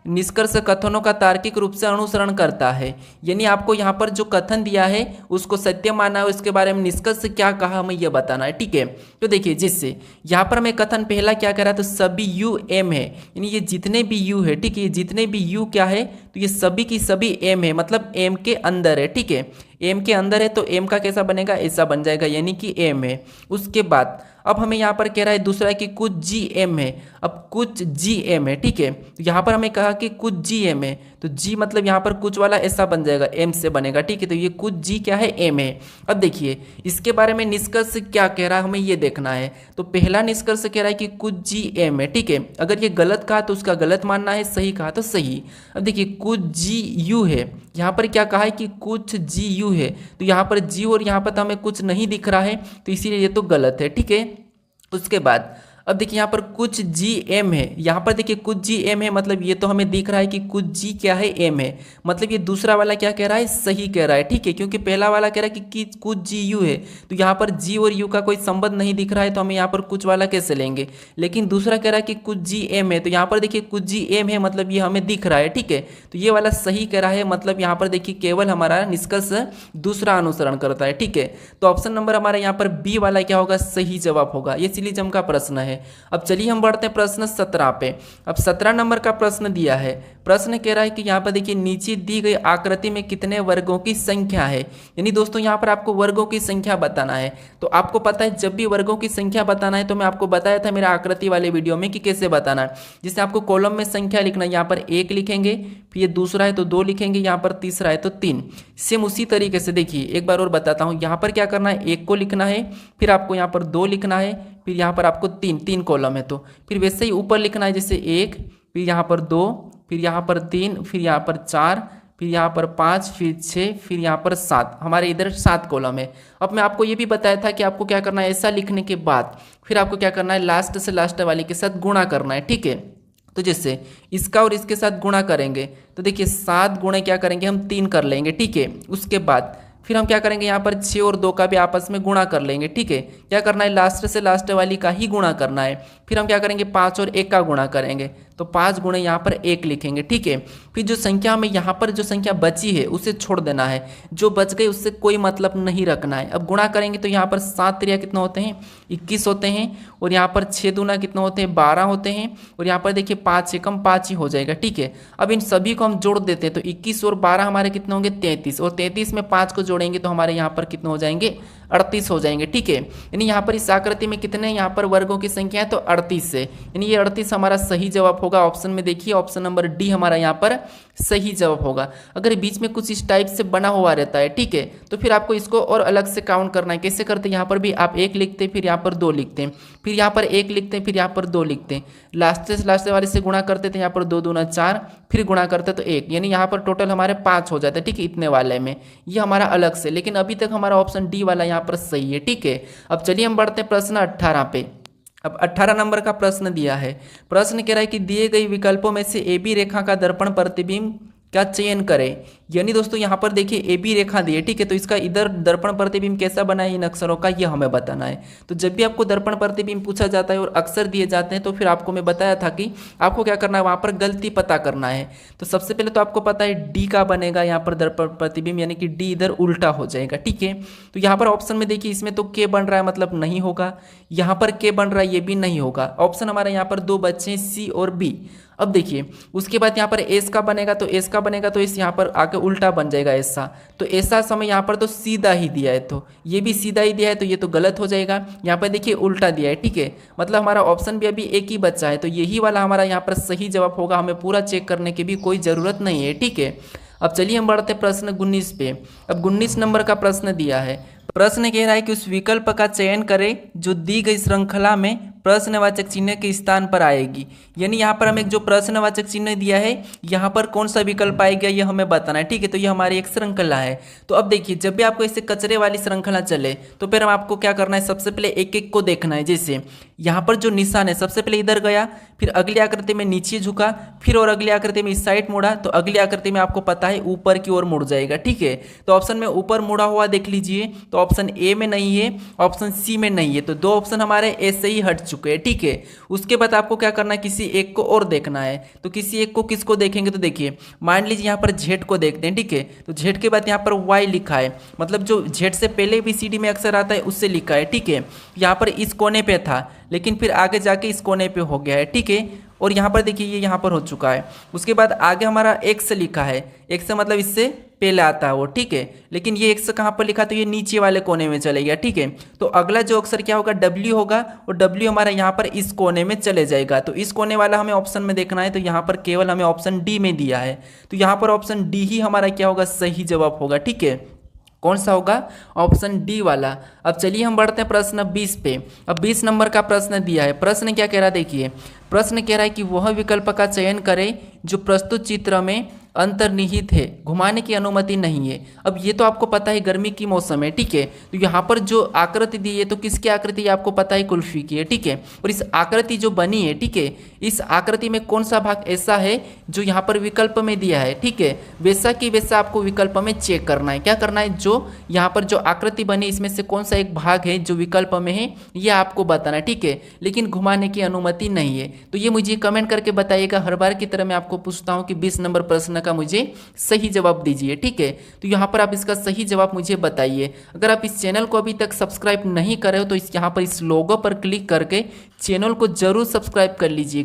निष्कर्ष कथनों का तार्किक रूप से अनुसरण करता है। यानी आपको यहाँ पर जो कथन दिया है उसको सत्य माना है, उसके बारे में निष्कर्ष क्या कहा हमें यह बताना है, ठीक है। तो देखिए, जिससे यहाँ पर हमें कथन पहला क्या कह रहा है, तो सभी यू एम है, यानी ये जितने भी यू है, ठीक है, ये जितने भी यू क्या है, तो ये सभी की सभी एम है, मतलब एम के अंदर है, ठीक है। एम के अंदर है तो एम का कैसा बनेगा, ऐसा बन जाएगा, यानी कि एम है। उसके बाद अब हमें यहाँ पर कह रहा है दूसरा कि कुछ जी एम है। अब कुछ जी एम है, ठीक है, तो यहाँ पर हमें कहा कि कुछ जी एम है, तो जी मतलब यहाँ पर कुछ वाला ऐसा बन जाएगा, एम से बनेगा, ठीक है। तो ये कुछ जी क्या है, एम है। अब देखिए इसके बारे में निष्कर्ष क्या कह रहा है हमें ये देखना है। तो पहला निष्कर्ष कह रहा है कि कुछ जी एम है, ठीक है। अगर ये गलत कहा तो उसका गलत मानना है, सही कहा तो सही। अब देखिए कुछ जी यू है, यहाँ पर क्या कहा है कि कुछ जी यू है, तो यहाँ पर जी और यहाँ पर तो हमें कुछ नहीं दिख रहा है, तो इसीलिए ये तो गलत है, ठीक है। उसके बाद अब देखिए यहाँ पर कुछ जी एम है, यहाँ पर देखिए कुछ जी एम है, मतलब ये तो हमें दिख रहा है कि कुछ जी क्या है, एम है, मतलब ये दूसरा वाला क्या कह रहा है, सही कह रहा है, ठीक है। क्योंकि पहला वाला कह रहा है कि कुछ जी यू है, तो यहाँ पर जी और यू का कोई संबंध नहीं दिख रहा है, तो हमें यहाँ पर कुछ वाला कैसे लेंगे। लेकिन दूसरा कह रहा है कि कुछ जी एम है, तो यहाँ पर देखिए कुछ जी एम है, मतलब ये हमें दिख रहा है, ठीक है। तो ये वाला सही कह रहा है, मतलब यहाँ पर देखिए केवल हमारा निष्कर्ष दूसरा अनुसरण करता है, ठीक है। तो ऑप्शन नंबर हमारा यहाँ पर बी वाला क्या होगा, सही जवाब होगा। ये सिलीजम का प्रश्न है। अब चलिए हम बढ़ते हैं प्रश्न 17 पे। अब 17 नंबर का प्रश्न दिया है। प्रश्न कह रहा है कि यहाँ पर देखिए नीचे दी गई आकृति में कितने वर्गों की संख्या है। यानी दोस्तों यहाँ पर आपको वर्गों की संख्या बताना है। तो आपको पता है जब भी वर्गों की संख्या बताना है तो मैं आपको बताया था मेरा आकृति वाले वीडियो में कि कैसे बताना है। जिससे आपको कॉलम में संख्या लिखना है, यहाँ पर 1 लिखेंगे, फिर ये दूसरा है तो 2 लिखेंगे, यहाँ पर तीसरा है तो 3। सेम उसी तरीके से देखिए एक बार और बताता हूँ। यहाँ पर क्या करना है, 1 को लिखना है, फिर आपको यहाँ पर 2 लिखना है, फिर यहाँ पर आपको 3 कॉलम है, तो फिर वैसे ही ऊपर लिखना है, जैसे 1, फिर यहाँ पर 2, फिर यहाँ पर 3, फिर यहाँ पर 4, फिर यहाँ पर 5, फिर 6, फिर यहाँ पर 7। हमारे इधर 7 कॉलम है। अब मैं आपको ये भी बताया था कि आपको क्या करना है, ऐसा लिखने के बाद फिर आपको क्या करना है, लास्ट से लास्ट वाले के साथ गुणा करना है, ठीक है। तो जैसे इसका और इसके साथ गुणा करेंगे तो देखिए 7 गुणे क्या करेंगे हम 3 कर लेंगे, ठीक है। उसके बाद फिर हम क्या करेंगे, यहाँ पर 6 और 2 का भी आपस में गुणा कर लेंगे, ठीक है। क्या करना है, लास्ट से लास्ट वाली का ही गुणा करना है। फिर हम क्या करेंगे, 5 और 1 का गुणा करेंगे, तो 5 गुणे यहाँ पर 1 लिखेंगे, ठीक है। फिर जो संख्या में यहाँ पर जो संख्या बची है उसे छोड़ देना है, जो बच गई उससे कोई मतलब नहीं रखना है। अब गुणा करेंगे तो यहाँ पर 7 त्रिया कितना होते हैं, 21 होते हैं, और यहाँ पर 6 दूना कितना होते हैं, 12 होते हैं, और यहाँ पर देखिए 5 एकम 5 ही हो जाएगा, ठीक है। अब इन सभी को हम जोड़ देते हैं तो 21 और 12 हमारे कितने होंगे, 33, और 33 में 5 को जोड़ेंगे तो हमारे यहाँ पर कितने हो जाएंगे, 38 हो जाएंगे, ठीक है। यानी यहाँ पर इस आकृति में कितने यहाँ पर वर्गों की संख्या है, तो 38 है, यानी ये 38 हमारा सही जवाब होगा। ऑप्शन में देखिए ऑप्शन नंबर डी हमारा यहाँ पर सही जवाब होगा। अगर बीच में कुछ इस टाइप से बना हुआ रहता है, ठीक है, तो फिर आपको इसको और अलग से काउंट करना है। कैसे करते हैं, यहाँ पर भी आप 1 लिखते हैं, फिर यहाँ पर 2 लिखते हैं, फिर यहाँ पर 1 लिखते हैं, फिर यहाँ पर 2 लिखते हैं, लास्ट से लास्ट वाले से गुणा करते थे, यहाँ पर 2 दूना 4, फिर गुणा करते तो 1, यानी यहाँ पर टोटल हमारे 5 हो जाते हैं, ठीक है। इतने वाले में ये हमारा अलग से, लेकिन अभी तक हमारा ऑप्शन डी वाला यहाँ पर सही है, ठीक है। अब चलिए हम बढ़ते हैं प्रश्न 18 पे। अब 18 नंबर का प्रश्न दिया है। प्रश्न कह रहा है कि दिए गई विकल्पों में से ए बी रेखा का दर्पण प्रतिबिंब का चयन करें। यानी दोस्तों यहाँ पर देखिए ए बी रेखा दी है, ठीक है, तो इसका इधर दर्पण प्रतिबिंब कैसा बना है इन अक्षरों का, ये हमें बताना है। तो जब भी आपको दर्पण प्रतिबिंब पूछा जाता है और अक्षर दिए जाते हैं तो फिर आपको मैं बताया था कि आपको क्या करना है, वहाँ पर गलती पता करना है। तो सबसे पहले तो आपको पता है डी का बनेगा यहाँ पर दर्पण प्रतिबिंब, यानी कि डी इधर उल्टा हो जाएगा, ठीक है। तो यहाँ पर ऑप्शन में देखिए इसमें तो के बन रहा है, मतलब नहीं होगा। यहाँ पर के बन रहा है, ये भी नहीं होगा। ऑप्शन हमारे यहाँ पर दो बच्चे हैं, सी और बी। अब देखिए उसके बाद यहाँ पर एस का बनेगा, तो एस का बनेगा तो इस यहाँ पर आके उल्टा बन जाएगा ऐसा। तो ऐसा समय यहाँ पर तो सीधा ही दिया है, तो ये भी सीधा ही दिया है, तो ये तो गलत हो जाएगा। यहाँ पर देखिए उल्टा दिया है, ठीक है, मतलब हमारा ऑप्शन भी अभी एक ही बच्चा है, तो यही वाला हमारा यहाँ पर सही जवाब होगा। हमें पूरा चेक करने की भी कोई ज़रूरत नहीं है, ठीक है। अब चलिए हम बढ़ते हैं प्रश्न 19 पे। अब 19 नंबर का प्रश्न दिया है। प्रश्न कह रहा है कि उस विकल्प का चयन करें जो दी गई श्रृंखला में प्रश्नवाचक चिन्ह के स्थान पर आएगी। यानी यहाँ पर हमें जो प्रश्नवाचक चिन्ह दिया है यहाँ पर कौन सा विकल्प आएगा ये हमें बताना है, ठीक है। तो ये हमारी एक श्रृंखला है। तो अब देखिए जब भी आपको ऐसे कचरे वाली श्रृंखला चले तो फिर हम आपको क्या करना है, सबसे पहले एक एक को देखना है। जैसे यहाँ पर जो निशान है सबसे पहले इधर गया, फिर अगली आकृति में नीचे झुका, फिर और अगली आकृति में इस साइड मुड़ा, तो अगली आकृति में आपको पता है ऊपर की ओर मुड़ जाएगा, ठीक है। तो ऑप्शन में ऊपर मुड़ा हुआ देख लीजिए, तो ऑप्शन ए में नहीं है, ऑप्शन सी में नहीं है, तो दो ऑप्शन हमारे ऐसे ही हट चुके हैं, ठीक है। उसके बाद आपको क्या करना है, किसी एक को और देखना है। तो किसी एक को किसको देखेंगे, तो देखिए मान लीजिए यहाँ पर जेड को देखते हैं, ठीक है। तो जेड के बाद यहाँ पर वाई लिखा है, मतलब जो जेड से पहले भी सी डी में अक्सर आता है उससे लिखा है, ठीक है। यहाँ पर इस कोने पे था लेकिन फिर आगे जाके इस कोने पे हो गया है, ठीक है। और यहाँ पर देखिए ये यहाँ पर हो चुका है। उसके बाद आगे हमारा एक्स लिखा है, एक्स मतलब इससे पहले आता है वो, ठीक है। लेकिन ये एक्स कहाँ पर लिखा, तो ये नीचे वाले कोने में चले गया, ठीक है। तो अगला जो अक्षर क्या होगा, डब्ल्यू होगा, और डब्ल्यू हमारा यहाँ पर इस कोने में चले जाएगा। तो इस कोने वाला हमें ऑप्शन में देखना है, तो यहाँ पर केवल हमें ऑप्शन डी में दिया है, तो यहाँ पर ऑप्शन डी ही हमारा क्या होगा, सही जवाब होगा, ठीक है। कौन सा होगा, ऑप्शन डी वाला। अब चलिए हम बढ़ते हैं प्रश्न 20 पे। अब 20 नंबर का प्रश्न दिया है। प्रश्न क्या कह रहा है, देखिए प्रश्न कह रहा है कि वह विकल्प का चयन करें जो प्रस्तुत चित्र में अंतर्निहित है, घुमाने की अनुमति नहीं है। अब ये तो आपको पता है गर्मी की मौसम है, ठीक है। तो यहाँ पर जो आकृति दी है तो किसकी आकृति है, आपको पता है कुल्फी की है, ठीक है। और इस आकृति जो बनी है, ठीक है, इस आकृति में कौन सा भाग ऐसा है जो यहाँ पर विकल्प में दिया है, ठीक है। वैसा की वैसा आपको विकल्प में चेक करना है। क्या करना है, जो यहाँ पर जो आकृति बनी इसमें से कौन सा एक भाग है जो विकल्प में है, ये आपको बताना है, ठीक है। लेकिन घुमाने की अनुमति नहीं है। तो ये मुझे कमेंट करके बताइएगा। हर बार की तरह मैं आपको पूछता हूँ कि 20 नंबर प्रश्न का मुझे सही जवाब दीजिए, ठीक है। तो यहाँ पर आप इसका सही जवाब मुझे बताइए। अगर आप इस चैनल को अभी तक सब्सक्राइब नहीं करे हो तो इस यहाँ पर इस लोगो पर क्लिक करके चैनल को जरूर सब्सक्राइब कर लीजिए।